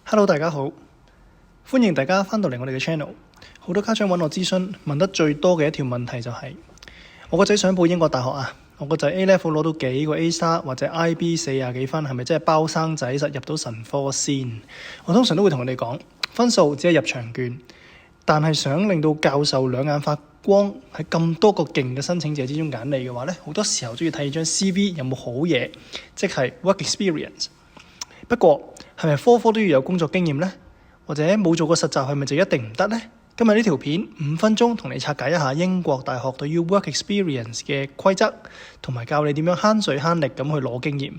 Hello，大家好，歡迎大家返到嚟我哋嘅 channel。好多家長揾我諮詢，問得最多嘅一條問題就係：我個仔想報英國大學啊，我個仔 A Level 攞到幾個 A star 或者 IB 40幾分，係咪真係包生仔實入到神科先？我通常都會同佢哋講，分數只係入場券，但係想令到教授兩眼發光，喺咁多個勁嘅申請者之中揀你嘅話呢，好多時候都要睇張 CV 有冇好嘢，即係 work experience。不過係咪科科都要有工作經驗呢？或者冇做過實習係咪就一定唔得呢？今日呢條片5分鐘同你拆解一下英國大學對於 work experience 嘅規則，同埋教你點樣慳水慳力咁去攞經驗。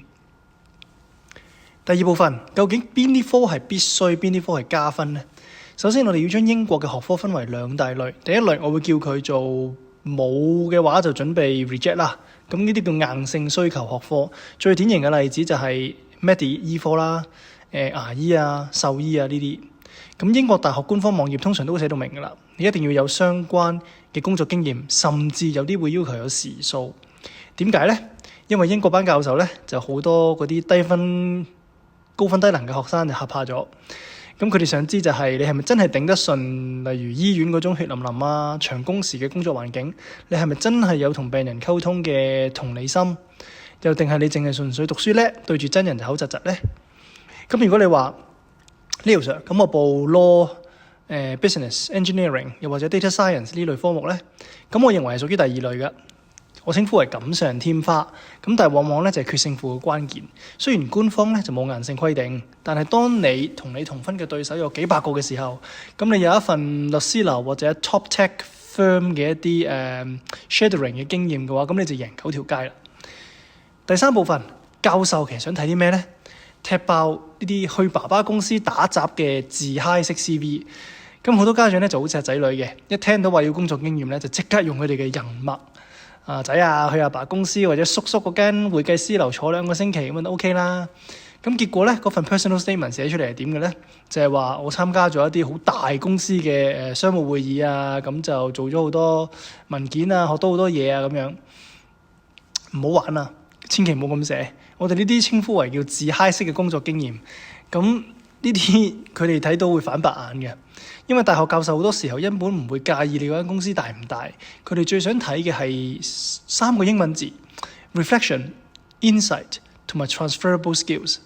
第二部分，究竟邊啲科係必須，邊啲科係加分呢？首先我哋要將英國嘅學科分為兩大類，第一類我會叫佢做冇嘅話就準備 reject 啦。咁呢啲叫硬性需求學科，最典型嘅例子就係Medi 醫科啦、牙醫啊、獸醫啊呢啲。咁英國大學官方網頁通常都會寫到明㗎啦，你一定要有相關嘅工作經驗，甚至有啲會要求有時數。點解呢？因為英國班教授呢就好多嗰啲高分低能嘅學生就嚇怕咗。咁佢哋想知就係你係咪真係頂得順，例如醫院嗰種血淋淋啊、長工時嘅工作環境，你係咪真係有同病人溝通嘅同理心？又定係你淨係純粹讀書叻，對住真人就口窒窒呢？咁如果你話呢條 Sir，咁我報 law、business、engineering 又或者 data science 呢類科目呢，咁我認為係屬於第二類嘅，我稱呼為錦上添花。咁但係往往呢就係決勝負嘅關鍵。雖然官方呢就冇硬性規定，但係當你同你同分嘅對手有幾百個嘅時候，咁你有一份律師樓或者 top tech firm 嘅一啲shadowing 嘅經驗嘅話，咁你就贏9條街啦。第三部分，教授其實想睇啲咩呢？踢爆呢啲去爸爸公司打雜嘅自嗨式 CV。咁好多家長咧就好錫仔女嘅，一聽到話要工作經驗咧，就即刻用佢哋嘅人脈仔啊，去阿爸公司或者叔叔嗰間會計師樓坐2個星期咁就 OK 啦。咁結果咧，嗰份 personal statement 寫出嚟係點嘅咧？就係話我參加咗一啲好大公司嘅商務會議啊，咁就做咗好多文件啊，學到好多嘢啊咁樣。唔好玩啊！千祈唔好咁寫，我哋呢啲稱呼為叫自嗨式嘅工作經驗。咁呢啲佢哋睇到會反白眼嘅，因為大學教授好多時候根本唔會介意你嗰間公司大唔大，佢哋最想睇嘅係3個英文字 reflection、insight 同埋 transferable skills。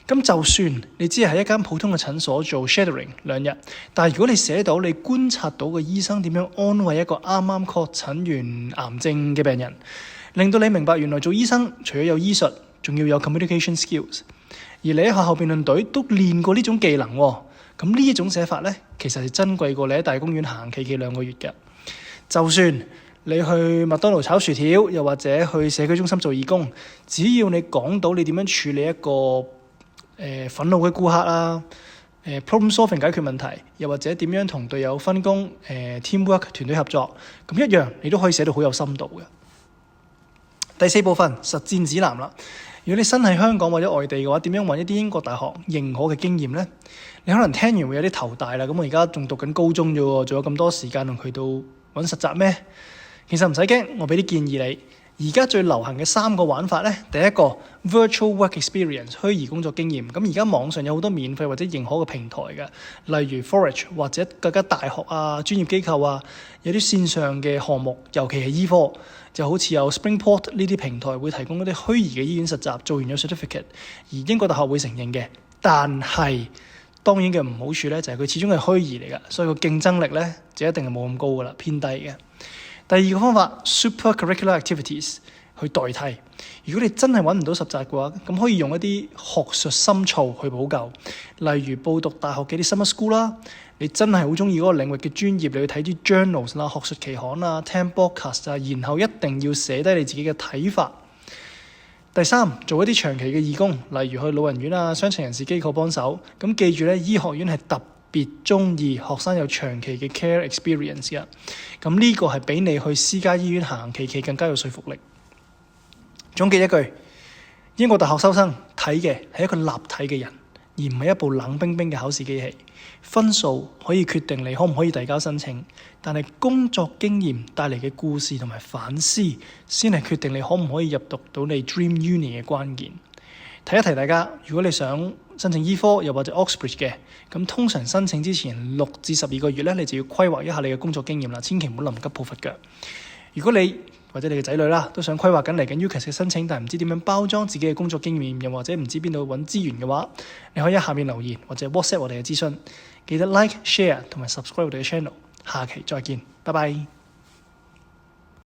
咁就算你只係喺一間普通嘅診所做 shadowing 2日，但係如果你寫到你觀察到個醫生點樣安慰一個啱啱確診完癌症嘅病人，令到你明白原來做醫生除咗有醫術，仲要有 communication skills， 而你喺學校辯論隊都練過呢種技能喎。咁呢一種寫法呢，其實係珍貴過你喺大公園行企2個月嘅。就算你去麥當勞炒薯條，又或者去社區中心做義工，只要你講到你點樣處理一個憤怒嘅顧客啊，problem solving 解決問題，又或者點樣同隊友分工，teamwork 團隊合作，咁一樣你都可以寫到好有深度嘅。第4部分，實戰指南啦。如果你身喺香港或者外地嘅話，點樣揾一啲英國大學認可嘅經驗呢？你可能聽完會有啲頭大啦。咁我而家仲讀緊高中啫喎，仲有咁多時間同佢到揾實習咩？其實唔使驚，我俾啲建議你。而家最流行嘅3個玩法呢，第一個 virtual work experience 虛擬工作經驗。咁而家網上有好多免費或者認可嘅平台嘅，例如 Forage 或者各家大學啊、專業機構啊，有啲線上嘅項目，尤其係醫科，就好似有 Springport 呢啲平台會提供一啲虛擬嘅醫院實習，做完有 certificate， 而英國大學會承認嘅。但係當然嘅唔好處呢，就係佢始終係虛擬嚟㗎，所以個競爭力呢，就一定係冇咁高㗎啦，偏低嘅。第二個方法 super curricular activities 去代替。如果你真係揾唔到實習嘅話，咁可以用一啲學術深造去補救，例如報讀大學嘅啲 summer school 啦。你真係好中意嗰個領域嘅專業，你去睇啲 journals 啦、學術期刊啊、聽 podcast 啊，然後一定要寫低你自己嘅睇法。第3，做一啲長期嘅義工，例如去老人院啊、傷殘人士機構幫手。咁記住咧，醫學院係特別中意學生有長期嘅 care experience 嘅。咁呢個係比你去私家醫院行期更加有說服力。總結一句，英國大學收生睇嘅係一個立體嘅人，而唔係一部冷冰冰嘅考試機器。分數可以決定你可唔可以遞交申請，但係工作經驗帶嚟嘅故事同埋反思，先係決定你可唔可以入讀到你 Dream Uni 嘅關鍵。提一提大家，如果你想申請醫科又或者 Oxbridge 嘅，咁通常申請之前6至12個月咧，你就要規劃一下你嘅工作經驗啦，千祈唔好臨急抱佛腳。如果你或者你嘅仔女啦都想規劃緊嚟緊 UCAS 嘅申請，但係唔知點樣包裝自己嘅工作經驗，又或者唔知邊度揾資源嘅話，你可以喺下面留言或者 WhatsApp 我哋嘅諮詢。記得 Like、Share 同埋 Subscribe 我哋嘅 channel。下期再見，拜拜。